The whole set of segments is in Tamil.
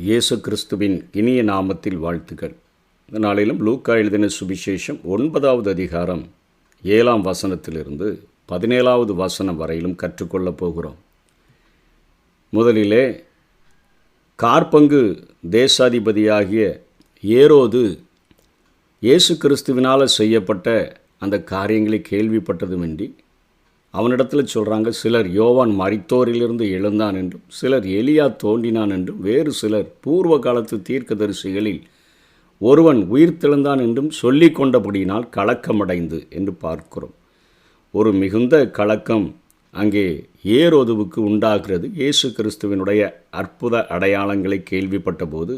இயேசு கிறிஸ்துவின் இனிய நாமத்தில் வாழ்த்துக்கள். இந்த நாளிலும் லூக்கா எழுதின சுவிசேஷம் 9வது அதிகாரம் 7ஆம் வசனத்திலிருந்து 17வது வசனம் வரையிலும் கற்றுக்கொள்ளப் போகிறோம். முதலிலே காற்பங்கு தேசாதிபதியாகிய ஏரோது இயேசு கிறிஸ்துவினால் செய்யப்பட்ட அந்த காரியங்களை கேள்விப்பட்டதுமின்றி அவனிடத்தில் சொல்கிறாங்க, சிலர் யோவான் மரித்தோரிலிருந்து எழுந்தான் என்றும், சிலர் எலியா தோன்றினான் என்றும், வேறு சிலர் பூர்வ காலத்து தீர்க்கதரிசிகளில் ஒருவன் உயிர்த்தெழுந்தான் என்றும் சொல்லி கொண்டபடியினால் கலக்கமடைந்து என்று பார்க்கிறோம். ஒரு மிகுந்த கலக்கம் அங்கே ஏரோதுவுக்கு உண்டாகிறது. இயேசு கிறிஸ்துவினுடைய அற்புத அடையாளங்களை கேள்விப்பட்ட போது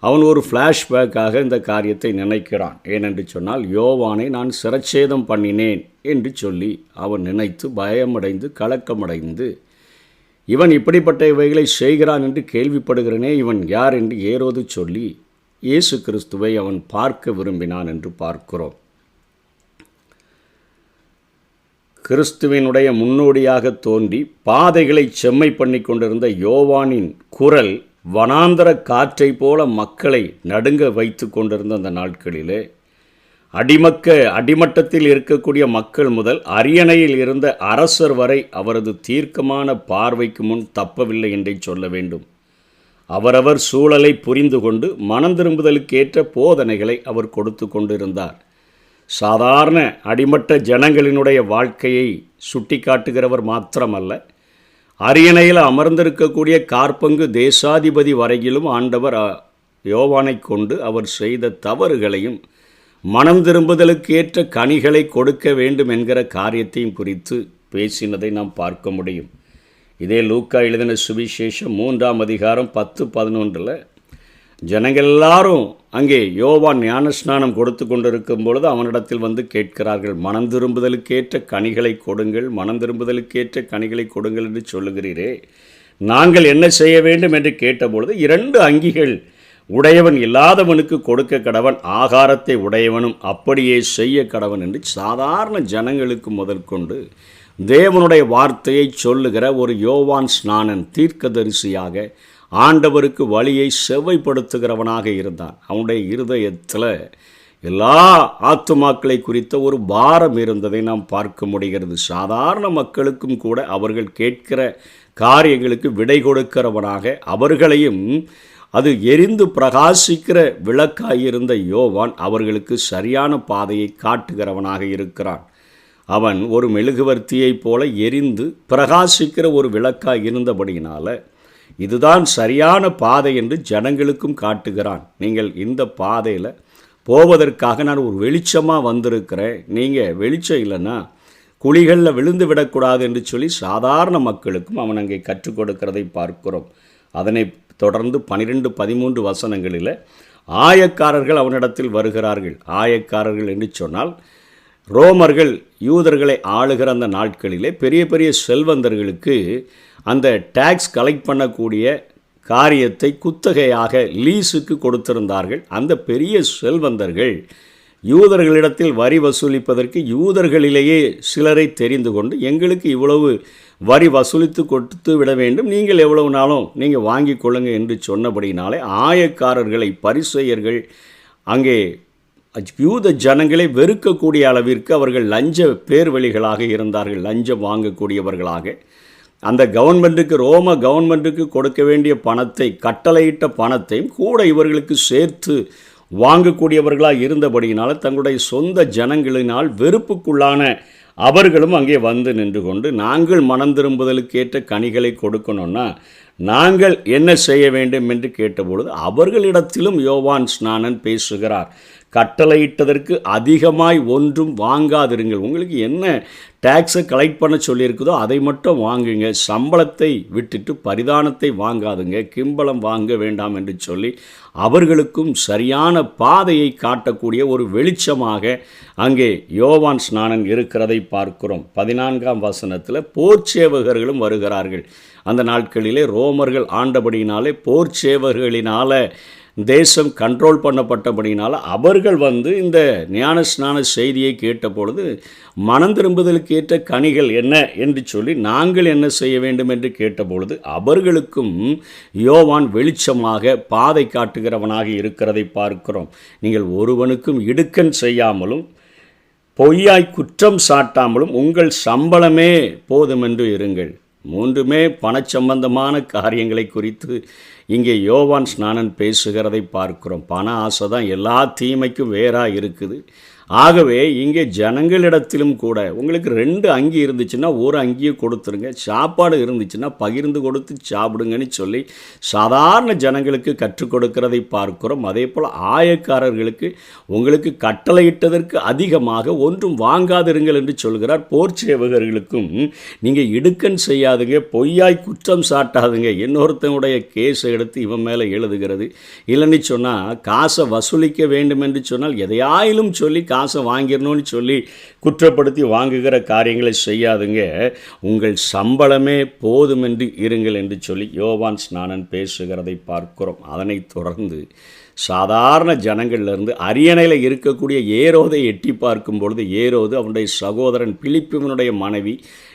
அவன் ஒரு ஃப்ளாஷ்பேக்காக இந்த காரியத்தை நினைக்கிறான். ஏனென்று சொன்னால், யோவானை நான் சிரச்சேதம் பண்ணினேன் என்று சொல்லி அவன் நினைத்து பயமடைந்து கலக்கமடைந்து, இவன் இப்படிப்பட்ட இவைகளை செய்கிறான் என்று கேள்விப்படுகிறனே, இவன் யார் என்று ஏரோது சொல்லி இயேசு கிறிஸ்துவை அவன் பார்க்க விரும்பினான் என்று பார்க்கிறோம். கிறிஸ்துவினுடைய முன்னோடியாக தோன்றி பாதைகளை செம்மை பண்ணி கொண்டிருந்த யோவானின் குரல் வனாந்தர காற்றை போல மக்களை நடுங்க வைத்து கொண்டிருந்த அந்த நாட்களிலே அடிமட்டத்தில் இருக்கக்கூடிய மக்கள் முதல் அரியணையில் இருந்த அரசர் வரை அவரது தீர்க்கமான பார்வைக்கு முன் தப்பவில்லை என்றே சொல்ல வேண்டும். அவரவர் சூழலை புரிந்து கொண்டு மனம் திரும்புதலுக்கேற்ற போதனைகளை அவர் கொடுத்து கொண்டிருந்தார். சாதாரண அடிமட்ட ஜனங்களினுடைய வாழ்க்கையை சுட்டி காட்டுகிறவர் மாத்திரமல்ல, அரியணையில் அமர்ந்திருக்கக்கூடிய காற்பங்கு தேசாதிபதி வரையிலும் ஆண்டவர் யோவானை கொண்டு அவர் செய்த தவறுகளையும் மனம் திரும்புதலுக்கு ஏற்ற கனிகளை கொடுக்க வேண்டும் என்கிற காரியத்தையும் குறித்து பேசினதை நாம் பார்க்க முடியும். இதே லூக்கா எழுதின சுவிசேஷம் 3ஆம் அதிகாரம் 10-11 ஜனங்கள் எல்லாரும் அங்கே யோவான் ஞானஸ்நானம் கொடுத்து கொண்டிருக்கும் பொழுது அவனிடத்தில் வந்து கேட்கிறார்கள், மனம் திரும்புதலுக்கேற்ற கனிகளை கொடுங்கள், மனம் திரும்புதலுக்கேற்ற கனிகளை கொடுங்கள் என்று சொல்லுகிறீரே, நாங்கள் என்ன செய்ய வேண்டும் என்று கேட்டபொழுது, 2 அங்கிகள் உடையவன் இல்லாதவனுக்கு கொடுக்க கடவன், ஆகாரத்தை உடையவனும் அப்படியே செய்ய கடவன் என்று சாதாரண ஜனங்களுக்கு முதல் கொண்டு தேவனுடைய வார்த்தையை சொல்லுகிற ஒரு யோவான் ஸ்நானன் தீர்க்கதரிசியாக ஆண்டவருக்கு வழியை செவ்வைப்படுத்துகிறவனாக இருந்தான். அவனுடைய இருதயத்தில் எல்லா ஆத்துமாக்களை குறித்த ஒரு பாரம் இருந்ததை நாம் பார்க்க முடிகிறது. சாதாரண மக்களுக்கும் கூட அவர்கள் கேட்கிற காரியங்களுக்கு விடை கொடுக்கிறவனாக, அவர்களையும் அது எரிந்து பிரகாசிக்கிற விளக்காயிருந்த யோவான் அவர்களுக்கு சரியான பாதையை காட்டுகிறவனாக இருக்கிறான். அவன் ஒரு மெழுகுவர்த்தியைப் போல எரிந்து பிரகாசிக்கிற ஒரு விளக்காய் இருந்தபடியினால் இதுதான் சரியான பாதை என்று ஜனங்களுக்கும் காட்டுகிறான். நீங்கள் இந்த பாதையில் போவதற்காக நான் ஒரு வெளிச்சமாக வந்திருக்கிறேன், நீங்கள் வெளிச்சம் இல்லைன்னா குழிகளில் விழுந்து விடக்கூடாது என்று சொல்லி சாதாரண மக்களுக்கும் அவன் அங்கே கற்றுக் கொடுக்கிறதை பார்க்கிறோம். அதனை தொடர்ந்து 12-13 வசனங்களில் ஆயக்காரர்கள் அவனிடத்தில் வருகிறார்கள். ஆயக்காரர்கள் என்று சொன்னால் ரோமர்கள் யூதர்களை ஆளுகிற அந்த நாட்களிலே பெரிய பெரிய செல்வந்தர்களுக்கு அந்த டேக்ஸ் கலெக்ட் பண்ணக்கூடிய காரியத்தை குத்தகையாக லீஸுக்கு கொடுத்திருந்தார்கள். அந்த பெரிய செல்வந்தர்கள் யூதர்களிடத்தில் வரி வசூலிப்பதற்கு யூதர்களிலேயே சிலரை தெரிந்து கொண்டு, எங்களுக்கு இவ்வளவு வரி வசூலித்து கொடுத்து விட வேண்டும், நீங்கள் எவ்வளவு நாளும் நீங்கள் வாங்கி கொள்ளுங்க என்று சொன்னபடினாலே ஆயக்காரர்களை பரிசேயர்கள் அங்கே யூத ஜனங்களை வெறுக்கக்கூடிய அளவிற்கு அவர்கள் லஞ்ச பேர்வழிகளாக இருந்தார்கள். லஞ்சம் வாங்கக்கூடியவர்களாக அந்த கவர்மெண்ட்டுக்கு, ரோம கவர்மெண்ட்டுக்கு கொடுக்க வேண்டிய பணத்தை, கட்டளையிட்ட பணத்தையும் கூட இவர்களுக்கு சேர்த்து வாங்கக்கூடியவர்களாக இருந்தபடியினால் தங்களுடைய சொந்த ஜனங்களினால் வெறுப்புக்குள்ளான அவர்களும் அங்கே வந்து நின்று கொண்டு, நாங்கள் மனம் திரும்புதலுக்கேற்ற கனிகளை கொடுக்கணும்னா நாங்கள் என்ன செய்ய வேண்டும் என்று கேட்டபொழுது அவர்களிடத்திலும் யோவான் ஸ்நானன் பேசுகிறார். கட்டளையிட்டதற்கு அதிகமாய் ஒன்றும் வாங்காதிருங்கள், உங்களுக்கு என்ன டேக்ஸை கலெக்ட் பண்ண சொல்லியிருக்குதோ அதை மட்டும் வாங்குங்க, சம்பளத்தை விட்டுட்டு பரிதானத்தை வாங்காதுங்க, கிம்பளம் வாங்க வேண்டாம் என்று சொல்லி அவர்களுக்கும் சரியான பாதையை காட்டக்கூடிய ஒரு வெளிச்சமாக அங்கே யோவான் ஸ்நானன் இருக்கிறதை பார்க்கிறோம். 14ஆம் வசனத்தில் போர்ச்சேவகர்களும் வருகிறார்கள். அந்த நாட்களிலே ரோமர்கள் ஆண்டபடியினாலே போர்ச்சேவர்களினால் தேசம் கண்ட்ரோல் பண்ணப்பட்டபடினால் அவர்கள் இந்த ஞான ஸ்நான செய்தியை கேட்ட பொழுது மனம் திரும்புதலுக்கு ஏற்ற கனிகள் என்ன என்று சொல்லி நாங்கள் என்ன செய்ய வேண்டும் என்று கேட்டபொழுது அவர்களுக்கும் யோவான் வெளிச்சமாக பாதை காட்டுகிறவனாக இருக்கிறதை பார்க்கிறோம். நீங்கள் ஒருவனுக்கும் இடுக்கண் செய்யாமலும் பொய்யாய் குற்றம் சாட்டாமலும் உங்கள் சம்பளமே போதுமென்று இருங்கள். மூன்றுமே பணச்சம்பந்தமான காரியங்களை குறித்து இங்கே யோவான் ஸ்நானன் பேசுகிறதை பார்க்கிறோம். பண ஆசை தான் எல்லா தீமைக்கும் வேறாக இருக்குது. ஆகவே இங்கே ஜனங்களிடத்திலும் கூட உங்களுக்கு 2 அங்கி இருந்துச்சுன்னா ஒரு அங்கியை கொடுத்துருங்க, சாப்பாடு இருந்துச்சுன்னா பகிர்ந்து கொடுத்து சாப்பிடுங்கன்னு சொல்லி சாதாரண ஜனங்களுக்கு கற்றுக் கொடுக்கிறதை பார்க்கிறோம். அதே போல் ஆயக்காரர்களுக்கு உங்களுக்கு கட்டளையிட்டதற்கு அதிகமாக ஒன்றும் வாங்காதிருங்கள் என்று சொல்கிறார். போர் சேவகர்களுக்கும் நீங்கள் இடுக்கண் செய்யாதுங்க, பொய்யாய் குற்றம் சாட்டாதுங்க. இன்னொருத்தனுடைய கேஸை எடுத்து இவன் மேலே எழுதுகிறது இல்லைன்னு சொன்னால் காசை வசூலிக்க வேண்டும் என்று சொன்னால் எதையாயிலும் சொல்லி காசை வாங்கிடணும்னு சொல்லி குற்றப்படுத்தி வாங்குகிற காரியங்களை செய்யாதுங்க. உங்கள் சம்பளமே போதுமென்று இருங்கள் என்று சொல்லி யோவான் ஸ்நானன் பேசுகிறதை பார்க்கிறோம். அதனைத் தொடர்ந்து சாதாரண ஜனங்கள்லேருந்து அரியணையில் இருக்கக்கூடிய ஏரோதை எட்டி பார்க்கும் பொழுது ஏரோது அவனுடைய சகோதரன் பிலிப்புவினுடைய மனைவி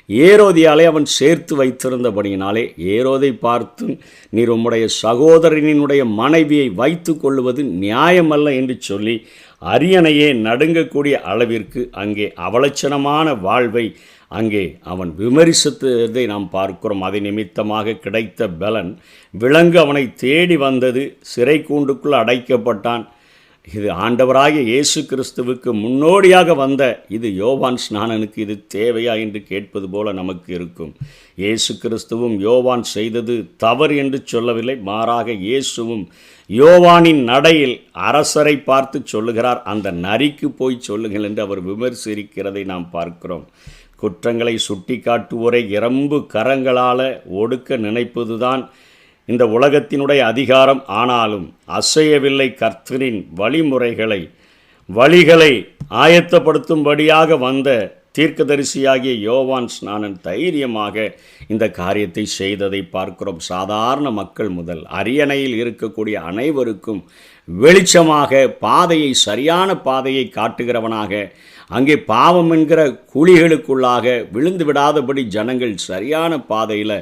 ஏரோதியாலே அவன் சேர்த்து வைத்திருந்தபடியினாலே ஏரோதை பார்த்து நீர் உம்முடைய சகோதரனினுடைய மனைவியை வைத்து கொள்வது நியாயமல்ல என்று சொல்லி அரியணையே நடுங்கக்கூடிய அளவிற்கு அங்கே அவலட்சணமான வாழ்வை அங்கே அவன் விமர்சித்ததை நாம் பார்க்கிறோம். அதை நிமித்தமாக கிடைத்த பலன் விலங்கு அவனை தேடி வந்தது, சிறை கூண்டுக்குள் அடைக்கப்பட்டான். இது ஆண்டவராகிய இயேசு கிறிஸ்துவுக்கு முன்னோடியாக வந்த இது யோவான் ஸ்நானனுக்கு இது தேவையா என்று கேட்பது போல நமக்கு இருக்கும். இயேசு கிறிஸ்துவும் யோவான் செய்தது தவறு என்று சொல்லவில்லை, மாறாக இயேசுவும் யோவானின் நடையில் அரசரை பார்த்து சொல்லுகிறார், அந்த நரிக்கு போய் சொல்லுங்கள் என்று அவர் விமர்சிக்கிறதை நாம் பார்க்கிறோம். குற்றங்களை சுட்டி காட்டுவோரை இரம்பு கரங்களால் ஒடுக்க நினைப்பதுதான் இந்த உலகத்தினுடைய அதிகாரம். ஆனாலும் அசையவில்லை கர்த்தரின் வழிகளை ஆயத்தப்படுத்தும்படியாக வந்த தீர்க்கதரிசியாகிய யோவான் ஸ்நானன் தைரியமாக இந்த காரியத்தை செய்ததை பார்க்கிறோம். சாதாரண மக்கள் முதல் அரியணையில் இருக்கக்கூடிய அனைவருக்கும் வெளிச்சமாக பாதையை, சரியான பாதையை காட்டுகிறவனாக, அங்கே பாவம் என்கிற குழிகளுக்குள்ளாக விழுந்து விடாதபடி ஜனங்கள் சரியான பாதையில்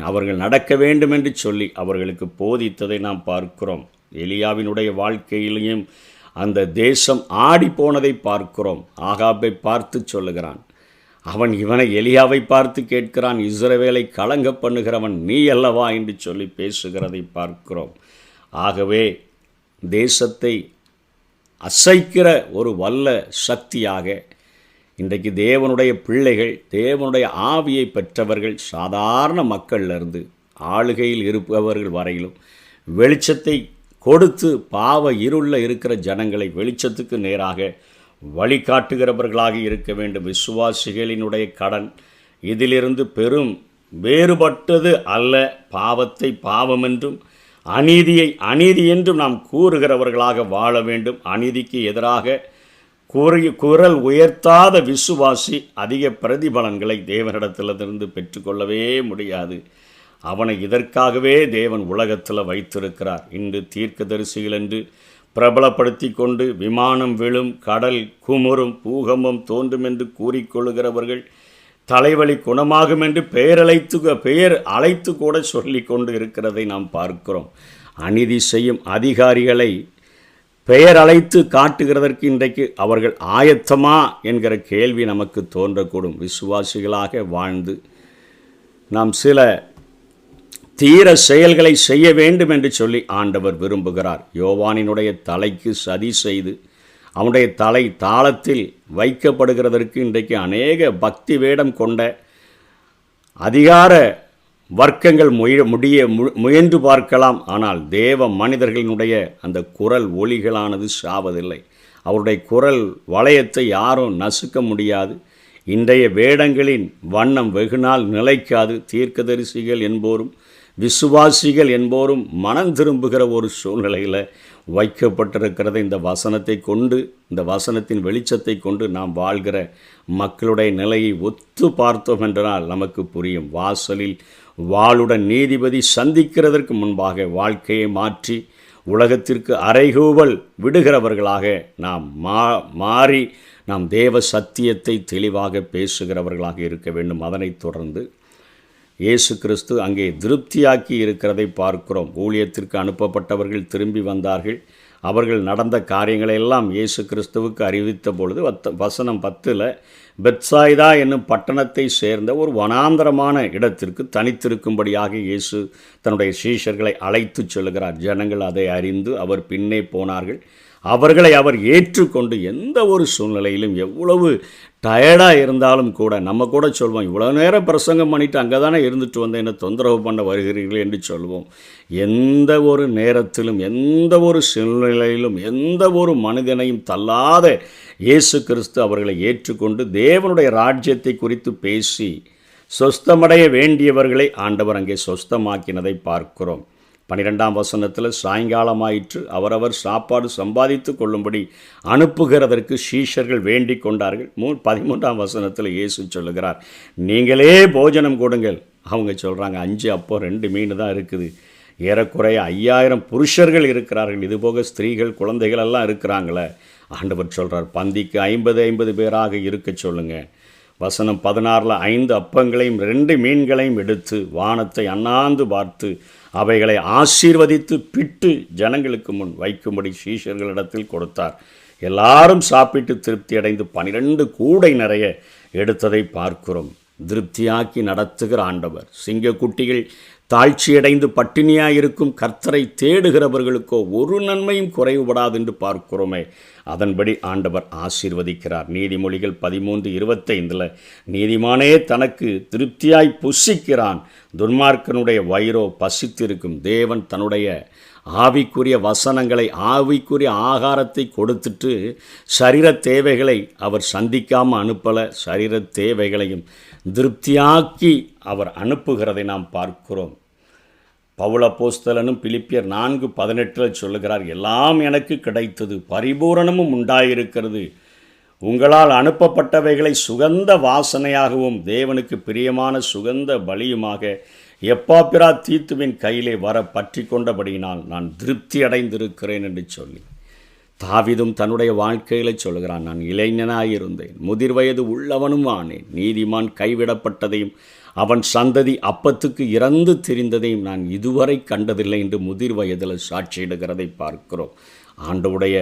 அவர்கள் நடக்க வேண்டும் என்று சொல்லி அவர்களுக்கு போதித்ததை நாம் பார்க்கிறோம். எலியாவினுடைய வாழ்க்கையிலையும் அந்த தேசம் ஆடி போனதை பார்க்கிறோம். ஆகாபை பார்த்து சொல்லுகிறான், அவன் இவனை எலியாவை பார்த்து கேட்கிறான், இஸ்ரவேலை கலங்க பண்ணுகிறவன் நீ அல்லவா என்று சொல்லி பேசுகிறதை பார்க்கிறோம். ஆகவே தேசத்தை அசைக்கிற ஒரு வல்ல சக்தியாக இன்றைக்கு தேவனுடைய பிள்ளைகள், தேவனுடைய ஆவியை பெற்றவர்கள், சாதாரண மக்களிலிருந்து ஆளுகையில் இருப்பவர்கள் வரையிலும் வெளிச்சத்தை கொடுத்து பாவ இருளில் இருக்கிற ஜனங்களை வெளிச்சத்துக்கு நேராக வழிகாட்டுகிறவர்களாக இருக்க வேண்டும். விசுவாசிகளினுடைய கடன் இதிலிருந்து பெரும் வேறுபட்டது அல்ல. பாவத்தை பாவம் என்றும் அநீதியை அநீதி என்றும் நாம் கூறுகிறவர்களாக வாழ வேண்டும். அநீதிக்கு எதிராக குரல் உயர்த்தாத விசுவாசி அதிக பிரதிபலன்களை தேவனிடத்திலிருந்து பெற்றுக்கொள்ளவே முடியாது. அவனை இதற்காகவே தேவன் உலகத்தில் வைத்திருக்கிறார். இன்று தீர்க்கதரிசிகள் என்று பிரபலப்படுத்தி கொண்டு விமானம் விழும், கடல் குமுறும், பூகம்பம் தோன்றும் என்று கூறிக்கொள்ளுகிறவர்கள் தலைவலி குணமாகும் என்று பெயர் அழைத்து கூட சொல்லி கொண்டு இருக்கிறதை நாம் பார்க்கிறோம். அநீதி செய்யும் அதிகாரிகளை பெயர் அழைத்து காட்டுகிறதற்கு இன்றைக்கு அவர்கள் ஆயத்தமா என்கிற கேள்வி நமக்கு தோன்றக்கூடும். விசுவாசிகளாக வாழ்ந்து நாம் சில தீர செயல்களை செய்ய வேண்டும் என்று சொல்லி ஆண்டவர் விரும்புகிறார். யோவானினுடைய தலைக்கு சதி செய்து அவனுடைய தலை தாளத்தில் வைக்கப்படுகிறதற்கு இன்றைக்கு அநேக பக்தி வேடம் கொண்ட அதிகார வர்க்கங்கள் முயன்று பார்க்கலாம். ஆனால் தேவ மனிதர்களினுடைய அந்த குரல் ஒலிகளானது சாவதில்லை. அவருடைய குரல் வளையத்தை யாரும் நசுக்க முடியாது. இன்றைய வேடங்களின் வண்ணம் வெகுநாள் நிலைக்காது. தீர்க்கதரிசிகள் என்போரும் விசுவாசிகள் என்போரும் மனம் திரும்புகிற ஒரு சூழ்நிலையில் வைக்கப்பட்டிருக்கிறத இந்த வசனத்தை கொண்டு, இந்த வசனத்தின் வெளிச்சத்தை கொண்டு நாம் வாழ்கிற மக்களுடைய நிலையை ஒத்து பார்த்தோம் என்றால் நமக்கு புரியும். வாசலில் வாளுடன் நீதிபதி சந்திக்கிறதற்கு முன்பாக வாழ்க்கையை மாற்றி உலகத்திற்கு அறைகூவல் விடுகிறவர்களாக நாம் மாறி நாம் தேவ சத்தியத்தை தெளிவாக பேசுகிறவர்களாக இருக்க வேண்டும். அதனைத் தொடர்ந்து இயேசு கிறிஸ்து அங்கே திருப்தியாக்கி இருக்கிறதை பார்க்கிறோம். ஊழியத்திற்கு அனுப்பப்பட்டவர்கள் திரும்பி வந்தார்கள். அவர்கள் நடந்த காரியங்களையெல்லாம் இயேசு கிறிஸ்துவுக்கு அறிவித்த பொழுது வசனம் 10 பெத்சாய்தா என்னும் பட்டணத்தை சேர்ந்த ஒரு வனாந்தரமான இடத்திற்கு தனித்திருக்கும்படியாக இயேசு தன்னுடைய சீஷர்களை அழைத்து செல்கிறார். ஜனங்கள் அதை அறிந்து அவர் பின்னே போனார்கள். அவர்களை அவர் ஏற்றுக்கொண்டு எந்த ஒரு சூழ்நிலையிலும் எவ்வளவு டயர்டாக இருந்தாலும் கூட நம்ம கூட சொல்வோம், இவ்வளோ நேரம் பிரசங்கம் பண்ணிவிட்டு அங்கே தானே இருந்துட்டு வந்தேன், என்ன தொந்தரவு பண்ண வருகிறீர்கள் என்று சொல்வோம். எந்த ஒரு நேரத்திலும் எந்த ஒரு சூழ்நிலையிலும் எந்த ஒரு மனிதனையும் தள்ளாத இயேசு கிறிஸ்து அவர்களை ஏற்றுக்கொண்டு தேவனுடைய ராஜ்யத்தை குறித்து பேசி சொஸ்தமடைய வேண்டியவர்களை ஆண்டவர் அங்கே சொஸ்தமாக்கினதை பார்க்கிறோம். 12ஆம் வசனத்தில் சாயங்காலமாயிற்று, அவரவர் சாப்பாடு சம்பாதித்து கொள்ளும்படி அனுப்புகிறதற்கு சீஷர்கள் வேண்டிக் கொண்டார்கள். 13ஆம் வசனத்தில் இயேசு சொல்லுகிறார், நீங்களே போஜனம் கொடுங்கள். அவங்க சொல்கிறாங்க, 5 அப்போ 2 மீன் தான் இருக்குது, ஏறக்குறைய 5000 புருஷர்கள் இருக்கிறார்கள், இதுபோக ஸ்திரீகள் குழந்தைகள் எல்லாம் இருக்கிறாங்களே. ஆண்டவர் சொல்கிறார், பந்திக்கு 50 பேராக இருக்க சொல்லுங்கள். வசனம் 16 5 அப்பங்களையும் 2 மீன்களையும் எடுத்து வானத்தை அண்ணாந்து பார்த்து அவைகளை ஆசீர்வதித்து பிட்டு ஜனங்களுக்கு முன் வைக்கும்படி சீஷர்களிடத்தில் கொடுத்தார். எல்லாரும் சாப்பிட்டு திருப்தி அடைந்து 12 கூடை நிறைய எடுத்ததை பார்க்கிறோம். திருப்தியாக்கி நடத்துகிற ஆண்டவர். சிங்கக்குட்டிகள் தாழ்ச்சியடைந்து பட்டினியாயிருக்கும் கர்த்தரை தேடுகிறவர்களுக்கோ ஒரு நன்மையும் குறைவுபடாது என்று பார்க்கிறோமே. அதன்படி ஆண்டவர் ஆசீர்வதிக்கிறார். நீதிமொழிகள் 13:25 நீதிமானே தனக்கு திருப்தியாய் புசிக்கிறான், துன்மார்க்கனுடைய வயிறோ பசித்திருக்கும். தேவன் தன்னுடைய ஆவிக்குரிய வசனங்களை, ஆவிக்குரிய ஆகாரத்தை கொடுத்துட்டு சரீர தேவைகளை அவர் சந்திக்காமல் அனுப்பலை. சரீர தேவைகளையும் திருப்தியாக்கி அவர் அனுப்புகிறதை நாம் பார்க்கிறோம். பவுல் அப்போஸ்தலனும் பிலிப்பியர் 4:18 சொல்லுகிறார், எல்லாம் எனக்கு கிடைத்தது, பரிபூரணமும் உண்டாயிருக்கிறது. உங்களால் அனுப்பப்பட்டவைகளை சுகந்த வாசனையாகவும் தேவனுக்கு பிரியமான சுகந்த பலியுமாக எப்பாப்பிரா தீத்துவின் கையிலே வர பற்றி கொண்டபடியினால் நான் திருப்தி அடைந்திருக்கிறேன் என்று சொல்லி தாவீதும் தன்னுடைய வாழ்க்கையில் சொல்கிறான், நான் இளைஞனாயிருந்தேன், முதிர் வயது உள்ளவனும் ஆனேன், நீதிமான் கைவிடப்பட்டதையும் அவன் சந்ததி அப்பத்துக்கு இறந்து திரிந்ததையும் நான் இதுவரை கண்டதில்லை என்று முதிர் வயதில் சாட்சியிடுகிறதை பார்க்கிறோம். ஆண்டவுடைய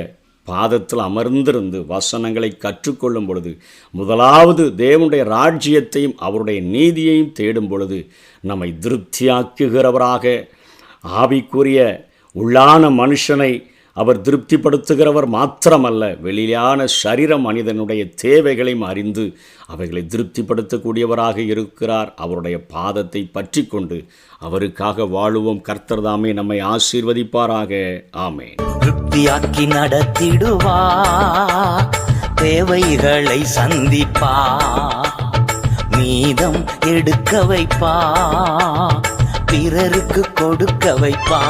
பாதத்தில் அமர்ந்திருந்து வசனங்களை கற்றுக்கொள்ளும் பொழுது, முதலாவது தேவனுடைய ராஜ்யத்தையும் அவருடைய நீதியையும் தேடும் பொழுது நம்மை திருப்தியாக்குகிறவராக, ஆவிக்குரிய உள்ளான மனுஷனை அவர் திருப்திப்படுத்துகிறவர் மாத்திரமல்ல, வெளியான சரீர மனிதனுடைய தேவைகளையும் அறிந்து அவைகளை திருப்திப்படுத்தக்கூடியவராக இருக்கிறார். அவருடைய பாதத்தை பற்றி கொண்டு அவருக்காக வாழுவோம். கர்த்தர் தாமே நம்மை ஆசீர்வதிப்பாராக. ஆமென். திருப்தியாக்கி நடத்திடுவா, தேவைகளை சந்திப்பா, மீதம் எடுக்க வைப்பா, பிறருக்கு கொடுக்க வைப்பா.